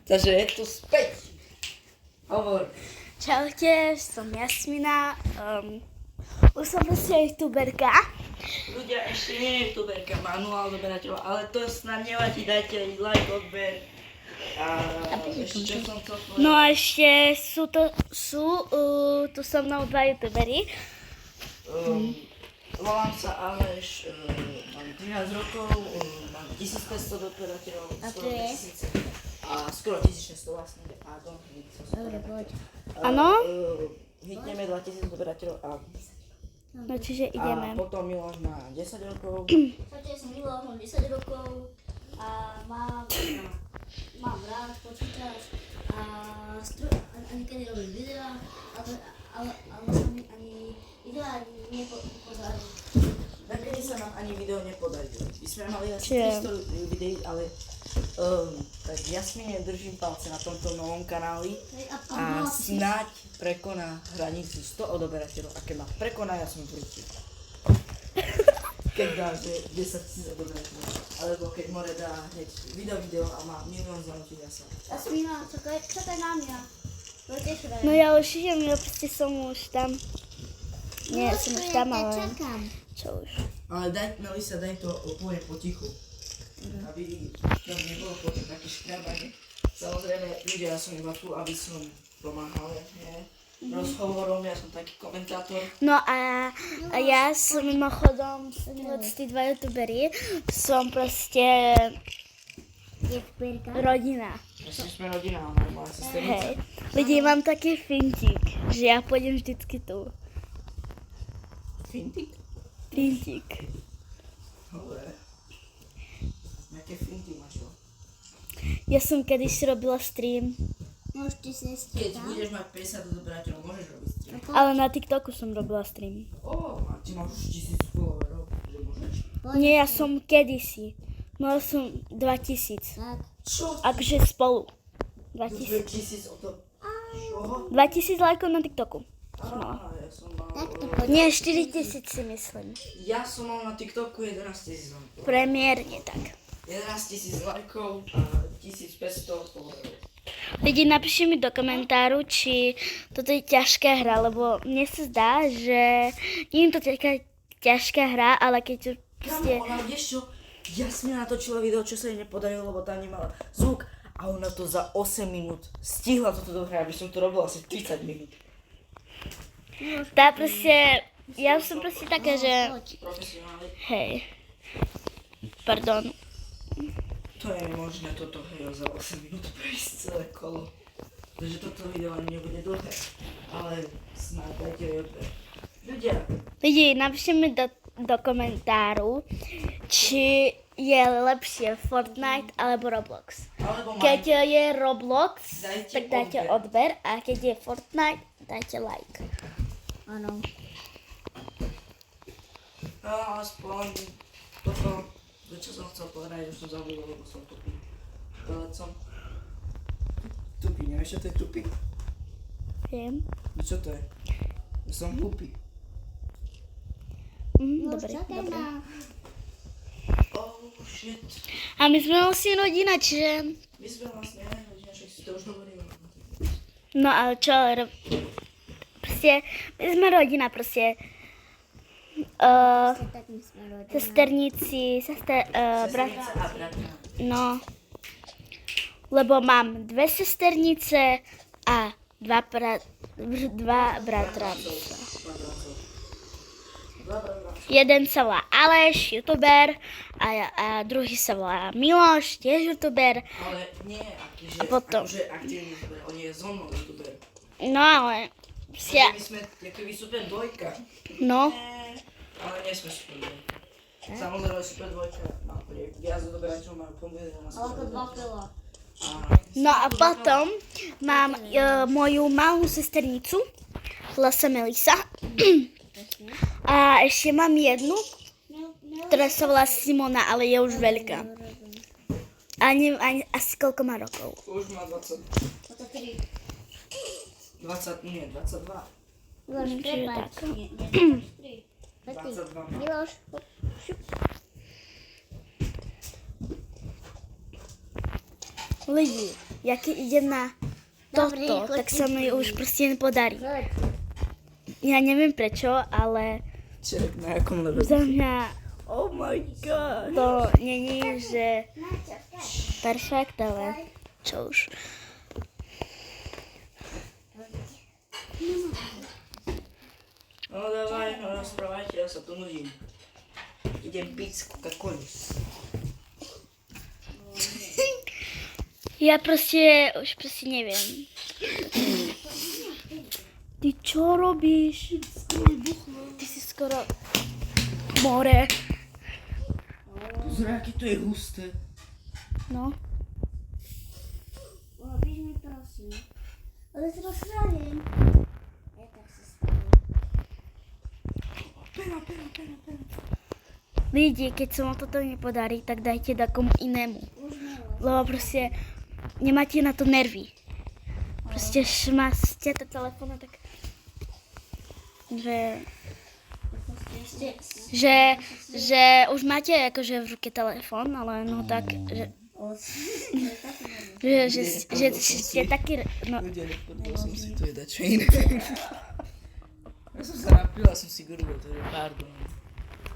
Takže je tu späť. Hovor. Čaute, som Jasmina. Už som proste youtuberka. Ľudia, ešte nie je youtuberka, manuál odberateľov, ale to snad nevadí, dajte like, odber. A ešte čo som chcel povedať. No a ešte sú tu so mnou dva youtuberi. Volám sa Aleš, mám 13 rokov, mám 1500 odberateľov, skoro 1000. A skoro 1600 vlastne, pardon. Dobre, poď. Áno? Hitneme 2000 odberateľov a... No čiže A ideme. potom Miloš má 10 rokov. Čaute, som Miloš, mám 10 rokov a mám rád počítač a niekedy robím videá, ale sa mi ani videá nepodarí. Nakedy sa nám ani video nepodarí. My sme mali asi Čiže- 300 videí, ale tak Jasmine držím palce na tomto novom kanáli a snáď prekoná hranicu 100 odoberateľov. A keď ma prekoná, ja som prúti. Keď dá, že 10 000 odoberateľov. Alebo keď more dá hneď video a má milión zaujímavých sa. Jasmina, čakaj na mňa. To tiež No ja už idem, ja proste som už tam. Nie, som už tam, ale čakám. čo už. Ale Melisa, daj to úplne potichu. Aby tam nebolo počuť také škrabanie. Samozrejme, ľudia, ja som iba tu, aby som pomáhal, nie? Rozhovorom, ja som taký komentátor. No a ja som mimochodom, tí dva youtuberi, som proste rodina. Myslím, sme rodina, ale moja sesternica. Hej. Lidi, mám taký fintík, že ja pôjdem vždycky tu. Fintik? Fintík. Dobre. Jaké finty máš? Ja som kedysi robila stream, Môžeš ty si Keď budeš mať 50 odoberateľov, môžeš robiť stream. ale na TikToku som robila stream. A ty máš už 1000 followerov, že môžeš? Nie, ja som kedysi. Mala som 2000. Tak. Čo? Akože spolu. 2000. 2000 o to... Čoho? 2000 lajkov na TikToku. Ja som mal... Takto poď. Nie, 4000 si myslím. Ja som mal na TikToku 11 000 lajkov. Premiérne tak. 11 000 lajkov a 1500 followerov. Lidi, napíšte mi do komentáru, či toto je ťažká hra, lebo mne sa zdá, že nie je to taká ťažká hra, ale keď to proste... Kamo, ona vieš čo? Jasmina natočila video, čo sa jej nepodarilo, lebo tam nemala zvuk. A ona to za 8 minút stihla toto dohrať, aby som to robila asi 30 minút. Tá proste... Ja som proste taká, že... Profesionálne. Hej. Pardon. To je možné toto hej, za 8 minút prejsť celé kolo. Takže toto video ani nebude dlhé. Ale snáď dajte odber. Ľudia, Lidi, napíšte mi do komentáru, či je lepšie Fortnite alebo Roblox. alebo Keď je Roblox, Dajte tak dajte odber a keď je Fortnite, dajte like. Áno. aspoň toto, čo som chcel povedať, už som zabudol, lebo som tupý. Pelecom. Tupý, nevieš čo to je tupý? Viem. No čo to je? Ja som tupý. Dobre, Čakaj dobre. na... Oh shit. A my sme vlastne rodina, čiže... My sme vlastne rodina, však si to už hovorili. No ale čo, proste, my sme rodina, proste. Tak my sme rodina. Sesterníci, brat, Sesternica a bratra. no. Lebo mám dve sesternice a dva bratra. Jeden sa volá Aleš, youtuber, a druhý sa volá Miloš, tiež youtuber. Ale nie, akýže, A potom? akože aktívny youtuber, on je so mnou youtuber. No ale, Takže my sme keby super dvojka. no, Ale nie sme super dvojka. Samozrejme super dvojka má viac odoberateľov, majú pomôcť na Ale ako 2 kilo. no a potom mám moju malú sesternicu, Lasa Melisa. A ešte mám jednu, ktorá sa volá Simona, ale je už veľká. A neviem ani asi koľko má rokov. Už má 20. 23. 20, nie, 22. Miloš, Čiže prepáč. tak. Nie, 23. 22 má. Miloš, Lidi, ja keď idem na Dobrý, toto, tak sa mi chodíš. už proste nepodarí. Ja neviem prečo, ale Čerek, na jakom levelu? za mňa Oh my god. to není, že perfekt, ale čo už. No dávaj, no rozprávajte, ja sa tu nudím. Idem piť z Coca-Coly. Ja už proste neviem. Ty čo robíš? Ty si skoro more. Pozri, aké to je husté. No. Robíš mi prosím. Ale to rozhrávim. Ja tak sa stavím. Lidi, keď sa vám toto nepodarí, tak dajte takomu inému. Už nemám. Lebo proste nemáte na to nervy. Proste šmasťte to telefónu tak, že už máte akože v ruke telefón, ale no tak, že ste taký, no, Ľudia, nepodal som si tu jedať čo iné. Ja som sa napil a som si gurgol, to je pardon.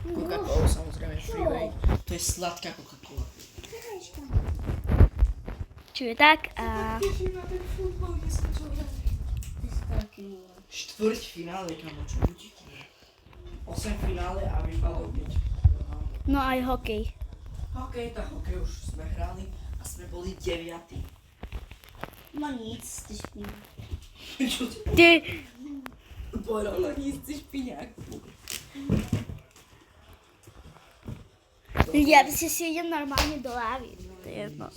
Coca-Cola samozrejme, freeway. To je sladká Coca-Cola. čiže tak a Štvrť finále, kamo, čo budí? 8 finále a vypadol 5. no aj hokej. Hokej, tak hokej už sme hrali a sme boli 9. Ma nic, ty špín. Čo ty Ty, povedal na nic, ty špiňák. ja by si idem normálne do lávy. To je jedno.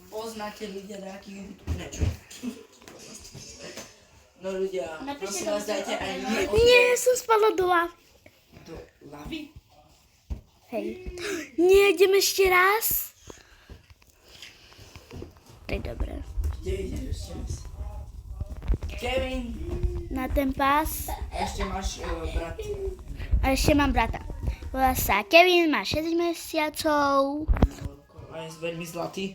Poznáte ľudia nejaký YouTube, nečo. No ľudia, prosím vás, dajte aj mne Nie, som spadla do lávy. do lavy. Hej. Nie, idem ešte raz. To je dobré. Kde ideš ešte raz? Kevin, Na ten pás. ešte máš brat. A ešte mám brata. Volá sa Kevin, má 6 mesiacov. A je veľmi zlatý.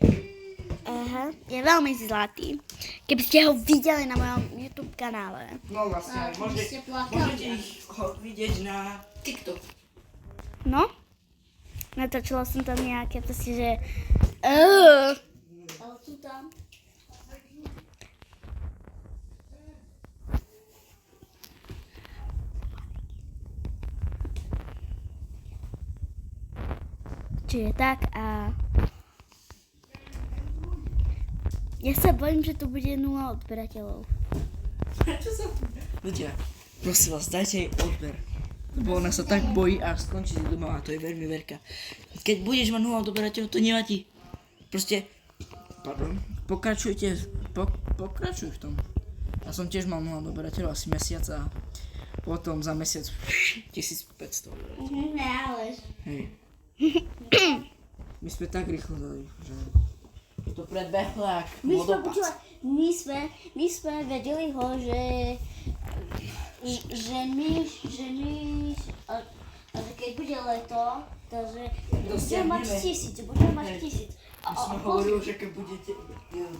Aha, je veľmi zlatý. Keby ste ho videli na mojom YouTube kanále. No vlastne, ste plakali. môžete ich vidieť na TikTok. No? Natočila som tam nejaké proste, že... Ale tu tam. Čiže tak a... Ja sa bojím, že tu bude 0 odberateľov. Prečo sa tu... Ľudia, prosím vás, dajte jej odber. Lebo ona sa tak bojí a skončí doma a to je veľmi veľká. Keď budeš mať 0 odberateľov, to nevadí. Proste, pardon, pokračuj v tom. Ja som tiež mal 0 odberateľov asi mesiac a potom za mesiac 1500 odberateľov. Ne, ale... Hej. My sme tak rýchlo dali, že... Je to predbehlo jak My sme, vodopád. počúvať, my sme vedeli ho, že keď bude leto, takže budeme mať 1000, budeme mať 1000. My sme hovorili, že keď bude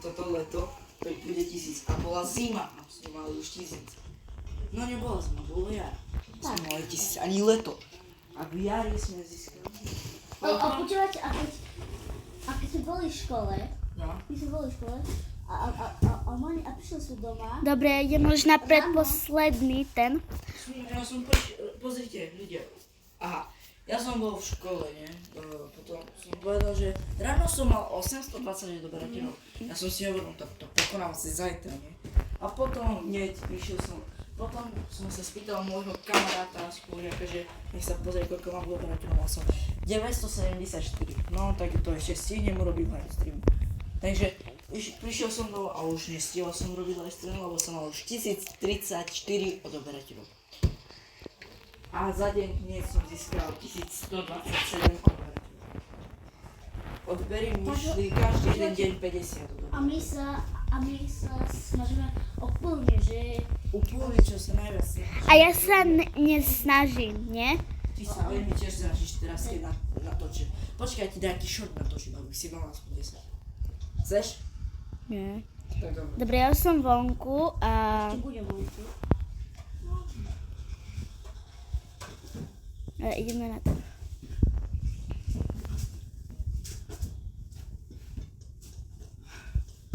toto leto, tak bude 1000. A bola zima a sme mali už 1000. No nebola zima, bolo jar. Sme mali 1000, ani leto. A v jari sme získali. A počúvajte, a keď sme boli v škole, No. a prišli sme doma, Dobre, idem už na predposledný ten. Pozrite, ľudia. Aha, ja som bol v škole, nie? Potom som povedal, že ráno som mal 820 odberateľov. Ja som si hovoril, tak to pokonám si zajtra, nie? A potom hneď potom som sa spýtal môjho kamaráta spolužiaka, že nech sa pozrie, koľko mám odberateľov. Mal som 974. No, tak to ešte stihnem urobiť live stream. Takže prišiel som domov a už nestihol som urobiť live stream, lebo som mal už 1034 odberateľov. A za deň hneď som získal 1127 odberateľov. Odbery mi šli každý jeden deň 50 odberateľov. a my sa snažíme úplne, že Úplne, čo sa najviac snažíš. A ja sa nesnažím, nie? Ty sa veľmi tiež snažíš teraz, keď natočím. Počkaj, ti daj aký short natočím, aby si mal aspoň 10. Chceš? Nie. Tak dobre. Dobre, ja som vonku a... Ešte bude vonku. Ideme na to.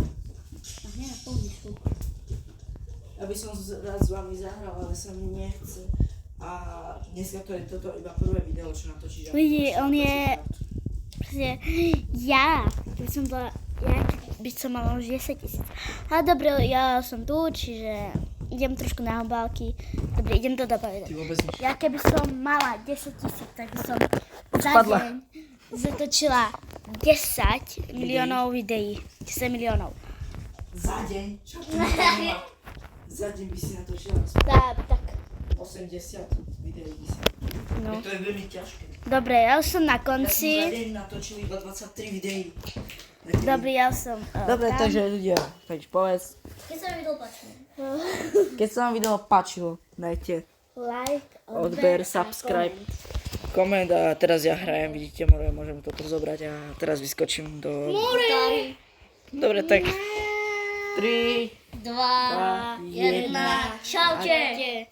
A hneď na polničku. Ja by som rád s vami zahral, ale sa mi nechce. A dneska to je toto iba prvé video, čo natočíš. Vidí, on je... Proste, ja by som mala už 10 000. Ale dobre, ja som tu, čiže idem trošku na obálky. Dobre, idem to dopovedať. Ty vôbec nič. Ja keby som mala 10 000, tak by som za Spadla. deň zatočila 10 miliónov videí. 10 miliónov. Za deň? Čo ty nemala? Za deň by si natočila Tak. 80 videí. No. To je veľmi ťažké. Dobre, ja už som na Ja som za konci. deň natočil iba 23 videí. Dobre, ja som Dobre, tam. takže ľudia, takže povedz, Keď sa mi video páčilo. keď sa vám video páčilo, dajte Like, odber, subscribe, koment a teraz ja hrajem, vidíte, môžem toto zobrať a teraz vyskočím do... Dobre, tak 3, 2, 1. Čaute.